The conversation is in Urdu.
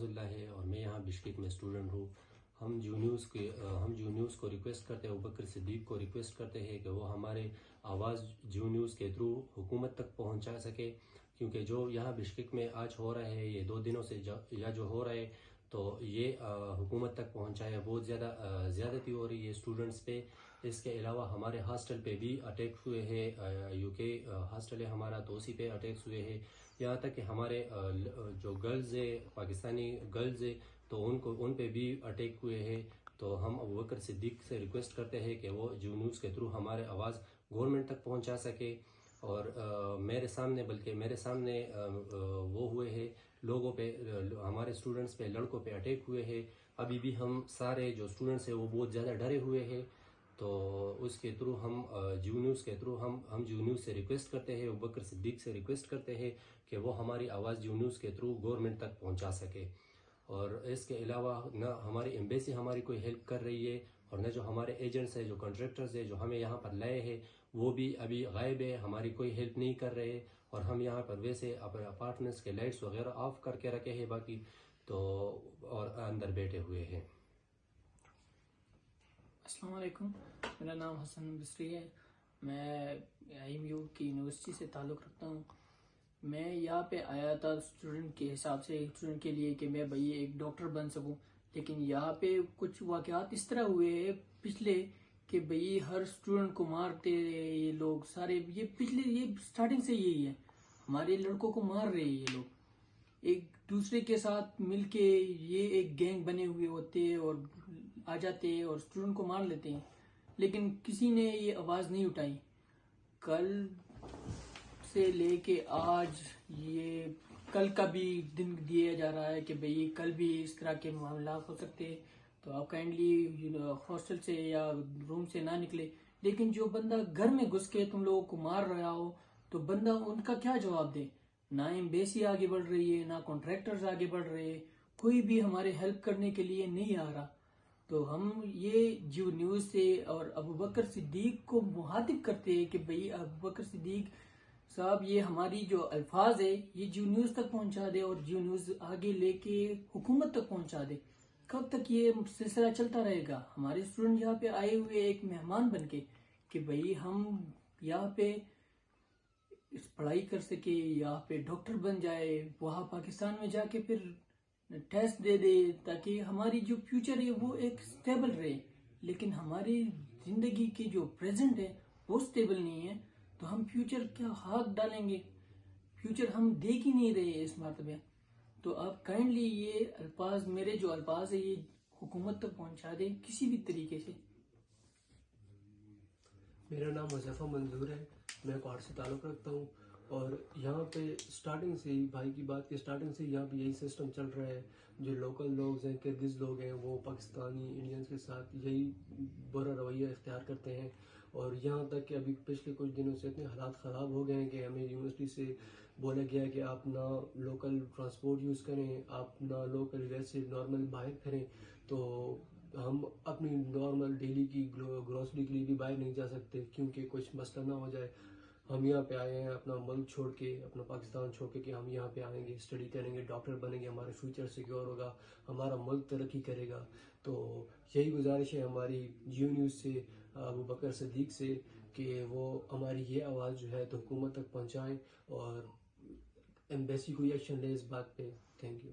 نواز اللہ ہے اور میں یہاں بشکیک میں اسٹوڈنٹ ہوں. ہم جیو نیوز کو ریکویسٹ کرتے ہیں, ابوبکر صدیق کو ریکویسٹ کرتے ہیں کہ وہ ہمارے آواز جیو نیوز کے تھرو حکومت تک پہنچا سکے, کیونکہ جو یہاں بشکیک میں آج ہو رہا ہے, یہ 2 دنوں سے جو ہو رہا ہے, تو یہ حکومت تک پہنچایا. بہت زیادتی ہو رہی ہے اسٹوڈنٹس پہ. اس کے علاوہ ہمارے ہاسٹل پہ بھی اٹیک ہوئے ہیں, UK ہاسٹل ہے ہمارا, تو اسی پہ اٹیکس ہوئے ہیں. یہاں تک کہ ہمارے جو گرلز ہے, پاکستانی گرلز ہے, تو ان پہ بھی اٹیک ہوئے ہیں. تو ہم ابوبکر صدیق سے ریکویسٹ کرتے ہیں کہ وہ جیو نیوز کے تھرو ہمارے آواز گورنمنٹ تک پہنچا سکے. اور میرے سامنے وہ ہوئے ہیں لوگوں پہ, ہمارے اسٹوڈنٹس پہ, لڑکوں پہ اٹیک ہوئے ہیں. ابھی بھی ہم سارے جو اسٹوڈنٹس ہیں وہ بہت زیادہ ڈرے ہوئے ہیں. تو اس کے تھرو ہم جیو نیوز کے تھرو ہم جیو نیوز سے ریکویسٹ کرتے ہیں, ابوبکر صدیق سے ریکویسٹ کرتے ہیں کہ وہ ہماری آواز جیو نیوز کے تھرو گورنمنٹ تک پہنچا سکے. اور اس کے علاوہ نہ ہماری ایمبیسی ہماری کوئی ہیلپ کر رہی ہے, اور نہ جو ہمارے ایجنٹس ہیں, جو کنٹریکٹرز ہیں, جو ہمیں یہاں پر لائے ہیں, وہ بھی ابھی غائب ہے, ہماری کوئی ہیلپ نہیں کر رہے. اور ہم یہاں پر ویسے اپنے اپارٹمنٹس کے لائٹس وغیرہ آف کر کے رکھے ہیں باقی تو, اور اندر بیٹھے ہوئے ہیں. السلام علیکم, میرا نام حسن بصری ہے. میں IMU کی یونیورسٹی سے تعلق رکھتا ہوں. میں یہاں پہ آیا تھا اسٹوڈنٹ کے حساب سے, اسٹوڈنٹ کے لیے کہ میں بھائی ایک ڈاکٹر بن سکوں. لیکن یہاں پہ کچھ واقعات اس طرح ہوئے ہیں پچھلے کہ بھائی ہر اسٹوڈنٹ کو مارتے رہے یہ لوگ سارے. یہ سٹارٹنگ سے یہی ہے, ہمارے لڑکوں کو مار رہے یہ لوگ. ایک دوسرے کے ساتھ مل کے یہ ایک گینگ بنے ہوئے ہوتے ہیں اور آ جاتے ہیں اور اسٹوڈنٹ کو مار لیتے ہیں. لیکن کسی نے یہ آواز نہیں اٹھائی. کل سے لے کے آج یہ کل کا بھی دن دیا جا رہا ہے کہ بھئی کل بھی اس طرح کے معاملات ہو سکتے ہیں, تو آپ کائنڈلی ہاسٹل سے یا روم سے نہ نکلے. لیکن جو بندہ گھر میں گھس کے تم لوگوں کو مار رہا ہو تو بندہ ان کا کیا جواب دے؟ نہ ایمبیسی آگے بڑھ رہی ہے, نہ کانٹریکٹرز آگے بڑھ رہے ہیں, کوئی بھی ہمارے ہیلپ کرنے کے لیے نہیں آ رہا. تو ہم یہ جیو نیوز سے اور ابوبکر صدیق کو مخاطب کرتے ہیں کہ بھئی ابوبکر صدیق صاحب یہ ہماری جو الفاظ ہے یہ جیو نیوز تک پہنچا دے, اور جیو نیوز آگے لے کے حکومت تک پہنچا دے. کب تک یہ سلسلہ چلتا رہے گا؟ ہمارے اسٹوڈنٹ یہاں پہ آئے ہوئے ایک مہمان بن کے کہ بھئی ہم یہاں پہ پڑھائی کر سکے, یہاں پہ ڈاکٹر بن جائے, وہاں پاکستان میں جا کے پھر ٹیسٹ دے دے تاکہ ہماری جو فیوچر ہے وہ ایک سٹیبل رہے. لیکن ہماری زندگی کی جو پریزنٹ ہے وہ سٹیبل نہیں ہے, تو ہم فیوچر کیا ہاتھ ڈالیں گے؟ فیوچر ہم دیکھ ہی نہیں رہے اس مرتبہ. تو آپ کائنڈلی یہ الفاظ, میرے جو الفاظ ہے یہ حکومت تک پہنچا دیں کسی بھی طریقے سے. میرا نام حذیفہ منظور ہے, میں کوہاڑ سے تعلق رکھتا ہوں. اور یہاں پہ سٹارٹنگ سے ہی, بھائی کی بات کی, سٹارٹنگ سے یہاں پہ یہی سسٹم چل رہا ہے. جو لوکل لوگ ہیں, کرگز لوگ ہیں, وہ پاکستانی انڈینز کے ساتھ یہی برا رویہ اختیار کرتے ہیں. اور یہاں تک کہ ابھی پچھلے کچھ دنوں سے اتنے حالات خراب ہو گئے ہیں کہ ہمیں یونیورسٹی سے بولا گیا کہ آپ نہ لوکل ٹرانسپورٹ یوز کریں, آپ نہ لوکل ویسے نارمل باہر کریں. تو ہم اپنی نارمل ڈیلی کی گروسری کے لیے بھی باہر نہیں جا سکتے کیونکہ کچھ مسئلہ نہ ہو جائے. ہم یہاں پہ آئے ہیں اپنا ملک چھوڑ کے, اپنا پاکستان چھوڑ کے, کہ ہم یہاں پہ آئیں گے, اسٹڈی کریں گے, ڈاکٹر بنیں گے, ہمارا فیوچر سیکیور ہوگا, ہمارا ملک ترقی کرے گا. تو یہی گزارش ہے ہماری جیو نیوز سے, ابوبکر صدیق سے, کہ وہ ہماری یہ آواز جو ہے تو حکومت تک پہنچائیں اور ایمبیسی کوئی ایکشن لے اس بات پہ. Thank you.